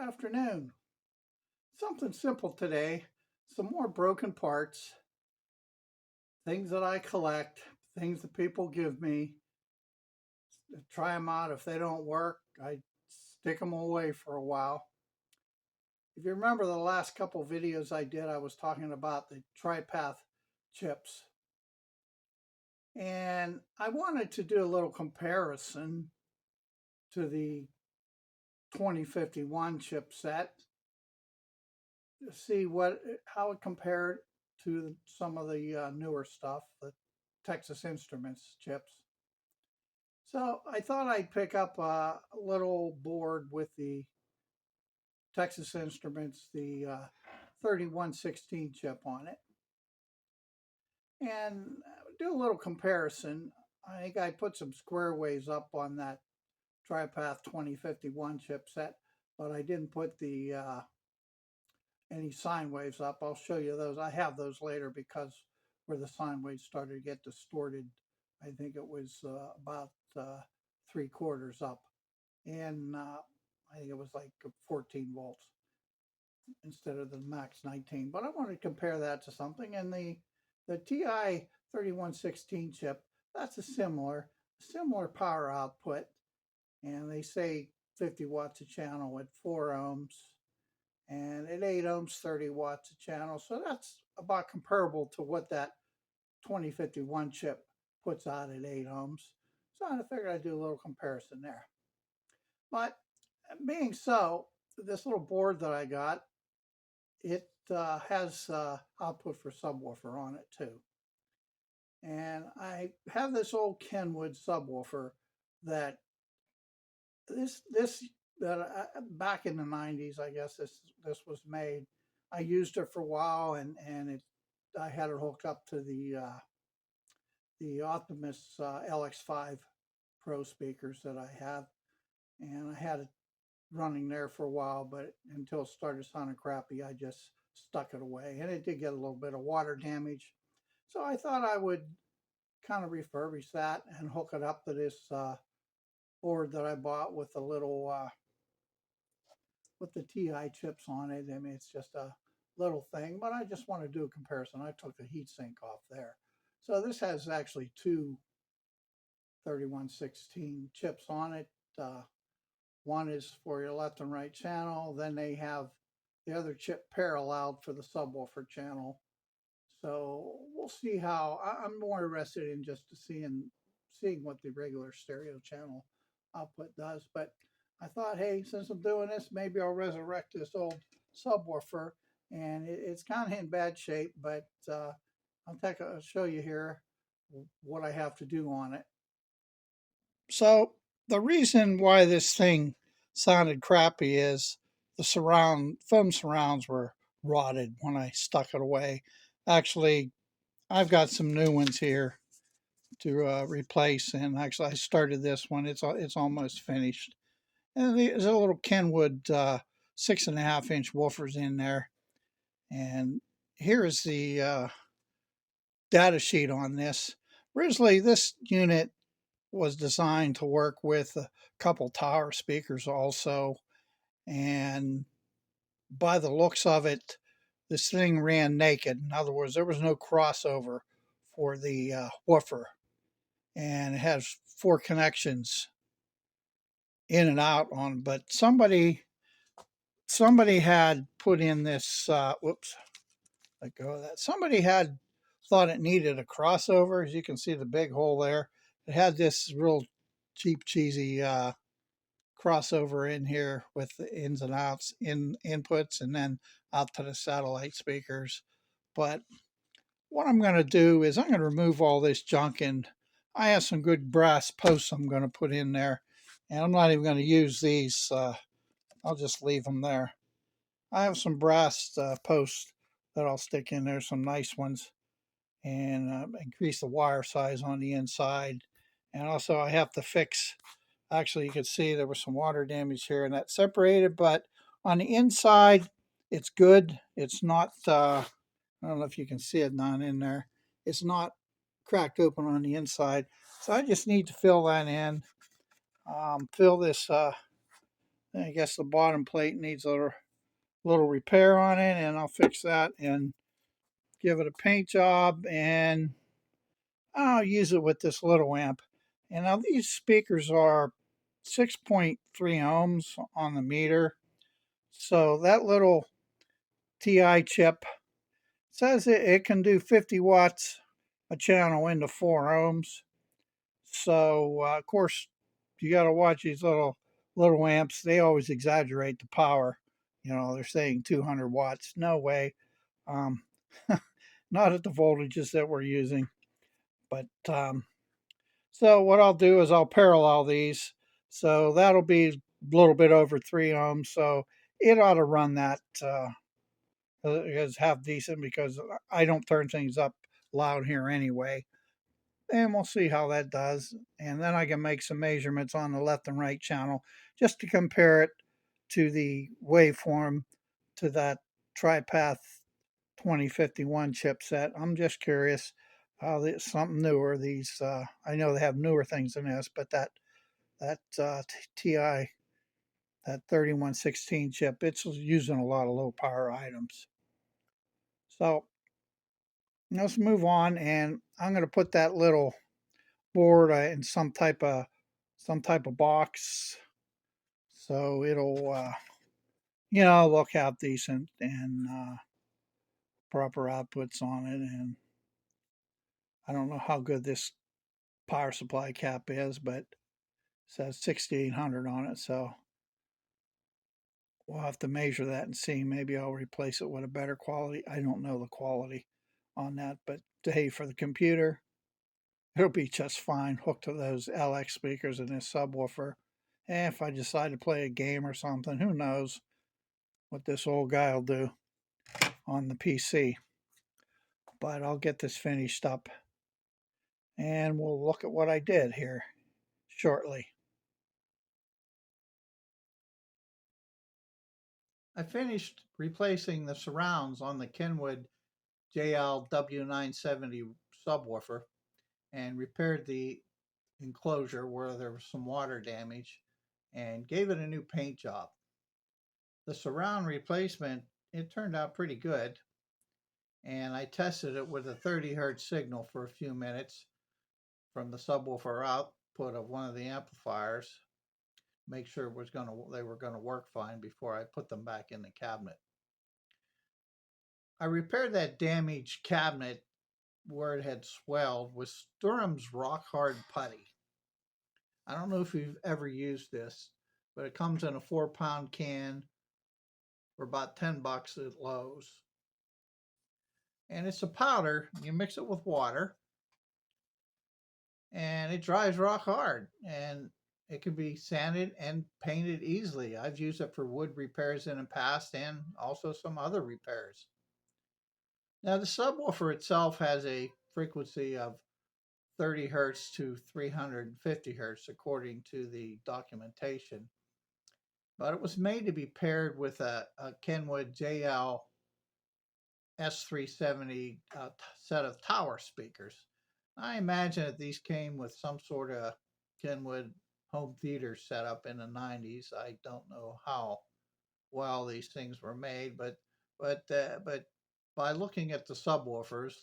afternoon. Something simple today, some more broken parts, things that I collect, things that people give me. Try them out. If they don't work, I stick them away for a while. If you remember the last couple videos I did, I was talking about the TriPath chips. And I wanted to do a little comparison to the 2051 chipset to see how it compared to some of the newer stuff, the Texas Instruments chips. So I thought I'd pick up a little board with the Texas Instruments, the 3116 chip on it, and do a little comparison. I think I put some square waves up on that TriPath 2051 chipset, but I didn't put the any sine waves up. I'll show you those. I have those later because where the sine waves started to get distorted, I think it was about 3/4 up, and I think it was like 14 volts instead of the max 19. But I want to compare that to something, and the TI 3116 chip, that's a similar power output, and they say 50 watts a channel at 4 ohms, and at 8 ohms 30 watts a channel. So that's about comparable to what that 2051 chip puts out at 8 ohms. So I figured I'd do a little comparison there. But being so, this little board that I got, it has output for subwoofer on it too. And I have this old Kennwood subwoofer that back in the 90s, I guess this was made. I used it for a while, and I had it hooked up to the Optimus LX5 Pro speakers that I have, and I had it running there for a while, but until it started sounding crappy, I just stuck it away, and it did get a little bit of water damage. So I thought I would kind of refurbish that and hook it up to this board that I bought with a little with the TI chips on it. I mean, it's just a little thing, but I just want to do a comparison. I took the heatsink off there. So this has actually two 3116 chips on it. One is for your left and right channel. Then they have the other chip paralleled for the subwoofer channel. So we'll see how. I'm more interested in just seeing what the regular stereo channel output does. But I thought, hey, since I'm doing this, maybe I'll resurrect this old subwoofer. And it's kind of in bad shape, but I'll show you here what I have to do on it. So the reason why this thing sounded crappy is the foam surrounds were rotted when I stuck it away. Actually, I've got some new ones here to replace, and actually I started this one. It's almost finished. And there's a little Kennwood 6.5-inch woofers in there. And here is the data sheet on this. Originally, this unit was designed to work with a couple tower speakers also, and by the looks of it, this thing ran naked. In other words, there was no crossover for the woofer, and it has 4 connections in and out on. But somebody had put in this. Whoops, let go of that. Somebody had thought it needed a crossover. As you can see, the big hole there. It had this real cheap, cheesy crossover in here with the ins and outs, inputs, and then out to the satellite speakers. But what I'm going to do is I'm going to remove all this junk, and I have some good brass posts I'm going to put in there, and I'm not even going to use these. I'll just leave them there. I have some brass posts that I'll stick in there, some nice ones, and increase the wire size on the inside. And also I have to fix, actually you can see there was some water damage here and that separated, but on the inside it's good. It's not, I don't know if you can see it down in there. It's not cracked open on the inside. So I just need to fill that in, fill this I guess the bottom plate needs a little repair on it, and I'll fix that and give it a paint job, and I'll use it with this little amp. And now these speakers are 6.3 ohms on the meter. So that little TI chip says it can do 50 watts a channel into 4 ohms. So, of course, you got to watch these little amps. They always exaggerate the power. You know, they're saying 200 watts. No way. Um, not at the voltages that we're using. But so what I'll do is I'll parallel these. So that'll be a little bit over 3 ohms. So it ought to run that is half decent because I don't turn things up loud here anyway. And we'll see how that does. And then I can make some measurements on the left and right channel just to compare it to the waveform to that TriPath 2051 chipset. I'm just curious how something newer. These I know they have newer things than this, but that TI that 3116 chip, it's using a lot of low power items. So let's move on, and I'm going to put that little board in some type of box, so it'll look half decent and proper outputs on it. And I don't know how good this power supply cap is, but it says 6800 on it, so we'll have to measure that and see. Maybe I'll replace it with a better quality. I don't know the quality on that, but hey, for the computer, it'll be just fine hooked to those LX speakers and this subwoofer. And if I decide to play a game or something, who knows what this old guy will do on the PC. But I'll get this finished up and we'll look at what I did here shortly. I finished replacing the surrounds on the Kennwood JL-W970 subwoofer and repaired the enclosure where there was some water damage and gave it a new paint job. The surround replacement, it turned out pretty good, and I tested it with a 30 hertz signal for a few minutes from the subwoofer output of one of the amplifiers, make sure they were going to work fine before I put them back in the cabinet. I repaired that damaged cabinet where it had swelled with Sturm's rock hard putty. I don't know if you've ever used this, but it comes in a 4-pound can for about $10 at Lowe's. And it's a powder. You mix it with water and it dries rock hard, and it can be sanded and painted easily. I've used it for wood repairs in the past and also some other repairs. Now the subwoofer itself has a frequency of 30 hertz to 350 hertz according to the documentation, but it was made to be paired with a Kennwood JL-W970 set of tower speakers. I imagine that these came with some sort of Kennwood home theater setup in the 90s. I don't know how well these things were made, but by looking at the subwoofers,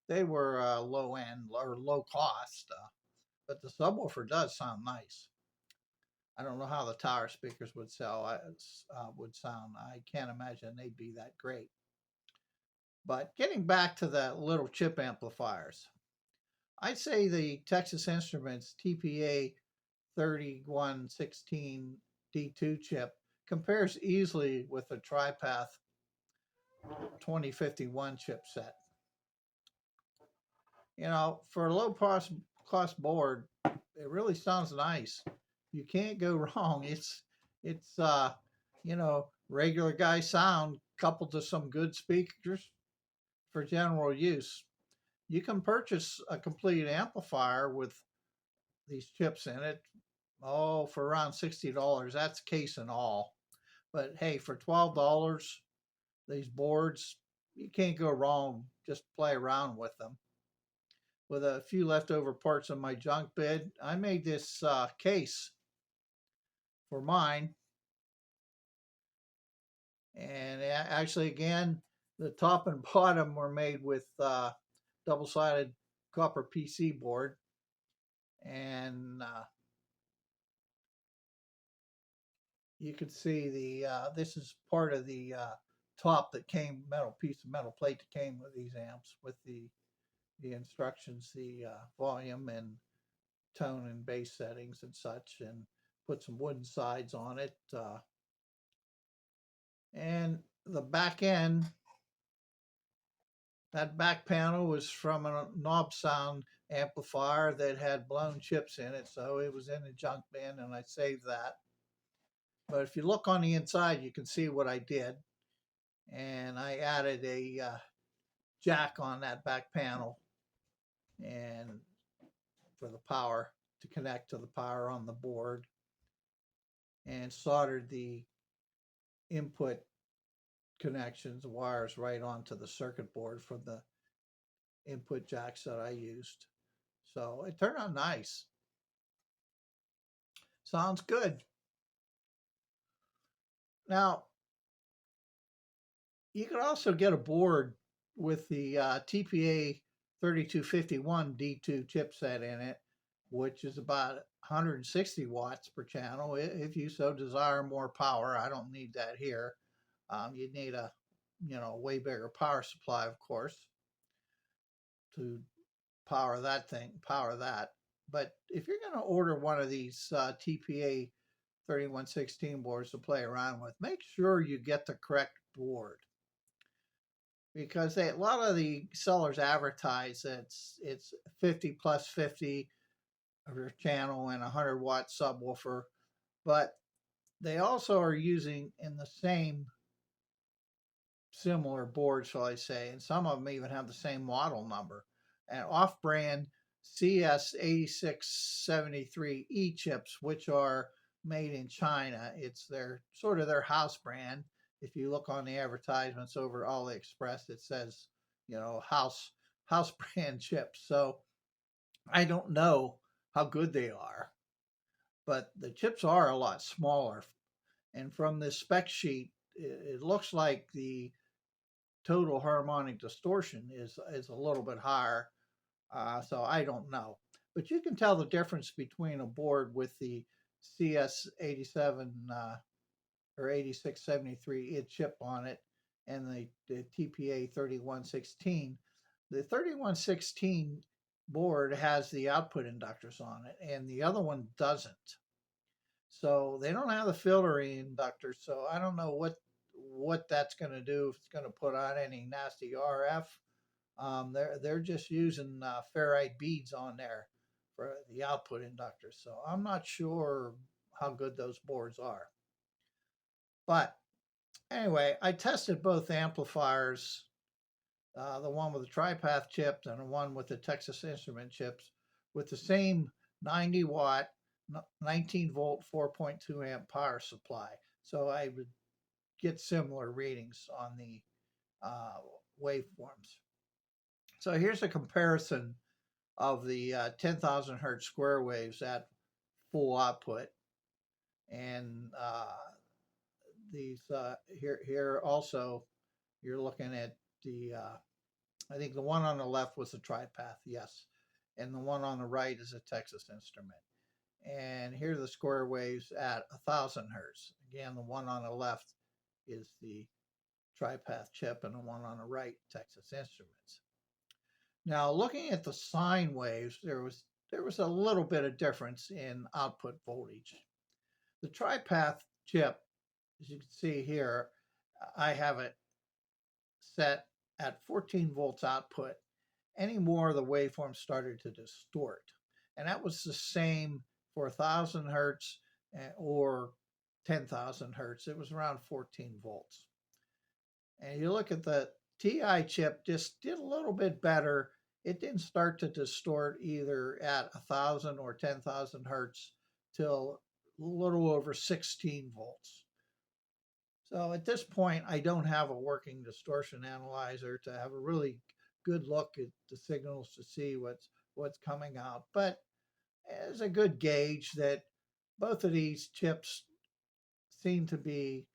they were low end or low cost. But the subwoofer does sound nice. I don't know how the tower speakers would sound. I can't imagine they'd be that great. But getting back to the little chip amplifiers, I'd say the Texas Instruments TPA3116D2 chip compares easily with the TriPath 2051 chipset. You know, for a low cost board, it really sounds nice. You can't go wrong. It's regular guy sound coupled to some good speakers for general use. You can purchase a complete amplifier with these chips in it, for around $60. That's case and all. But hey, for $12, these boards, you can't go wrong. Just play around with them. With a few leftover parts of my junk bed, I made this case for mine. And actually, again, the top and bottom were made with double-sided copper PC board. And you can see this is part of the top that came, piece of metal plate that came with these amps, with the instructions, the volume and tone and bass settings and such, and put some wooden sides on it. And the back end, that back panel was from a knob sound amplifier that had blown chips in it, so it was in the junk bin, and I saved that. But if you look on the inside, you can see what I did. And I added a jack on that back panel, and for the power, to connect to the power on the board, and soldered the input connections, wires, right onto the circuit board from the input jacks that I used. So it turned out nice. Sounds good. Now, you can also get a board with the TPA3116D2 chipset in it, which is about 160 watts per channel. If you so desire more power, I don't need that here. You'd need a way bigger power supply, of course, to power that. But if you're going to order one of these TPA 3116 boards to play around with, make sure you get the correct board, because a lot of the sellers advertise that it's 50 plus 50 of your channel and a 100-watt subwoofer, but they also are using in the same similar board, shall I say, and some of them even have the same model number, and off-brand CS8673E chips, which are made in China. It's their sort of their house brand. If you look on the advertisements over AliExpress, it says, house brand chips. So I don't know how good they are, but the chips are a lot smaller. And from this spec sheet, it looks like the total harmonic distortion is a little bit higher. So I don't know. But you can tell the difference between a board with the CS87 or 8673 chip on it and the TPA 3116. The 3116 board has the output inductors on it, and the other one doesn't. So they don't have the filtering inductors. So I don't know what that's going to do, if it's going to put on any nasty RF. They're just using ferrite beads on there for the output inductors. So I'm not sure how good those boards are. But anyway, I tested both amplifiers, the one with the TriPath chips and the one with the Texas Instrument chips, with the same 90 watt, 19 volt, 4.2 amp power supply. So I would get similar readings on the waveforms. So here's a comparison of the 10,000 hertz square waves at full output, and these here also you're looking at the I think the one on the left was a TriPath, yes, and the one on the right is a Texas Instrument. And here are the square waves at 1,000 hertz. Again, the one on the left is the TriPath chip, and the one on the right, Texas Instruments. Now, looking at the sine waves, there was a little bit of difference in output voltage. The TriPath chip, as you can see here, I have it set at 14 volts output. Any more, the waveform started to distort. And that was the same for 1,000 hertz or 10,000 hertz. It was around 14 volts. And you look at the TI chip, just did a little bit better. It didn't start to distort either at 1,000 or 10,000 hertz till a little over 16 volts. So at this point, I don't have a working distortion analyzer to have a really good look at the signals to see what's coming out. But it's a good gauge that both of these chips seem to be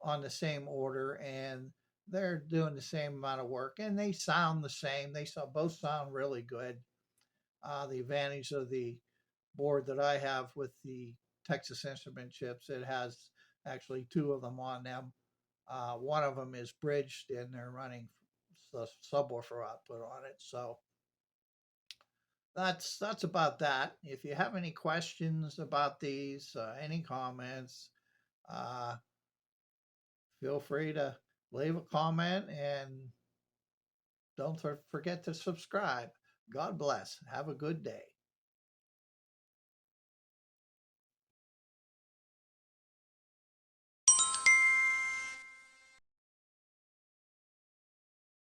on the same order, and they're doing the same amount of work, and they sound the same. Both sound really good. The advantage of the board that I have with the Texas Instrument chips, it has actually two of them on them. One of them is bridged, and they're running the subwoofer output on it. So that's about that. If you have any questions about these, any comments, uh, feel free to leave a comment, and don't forget to subscribe. God bless. Have a good day.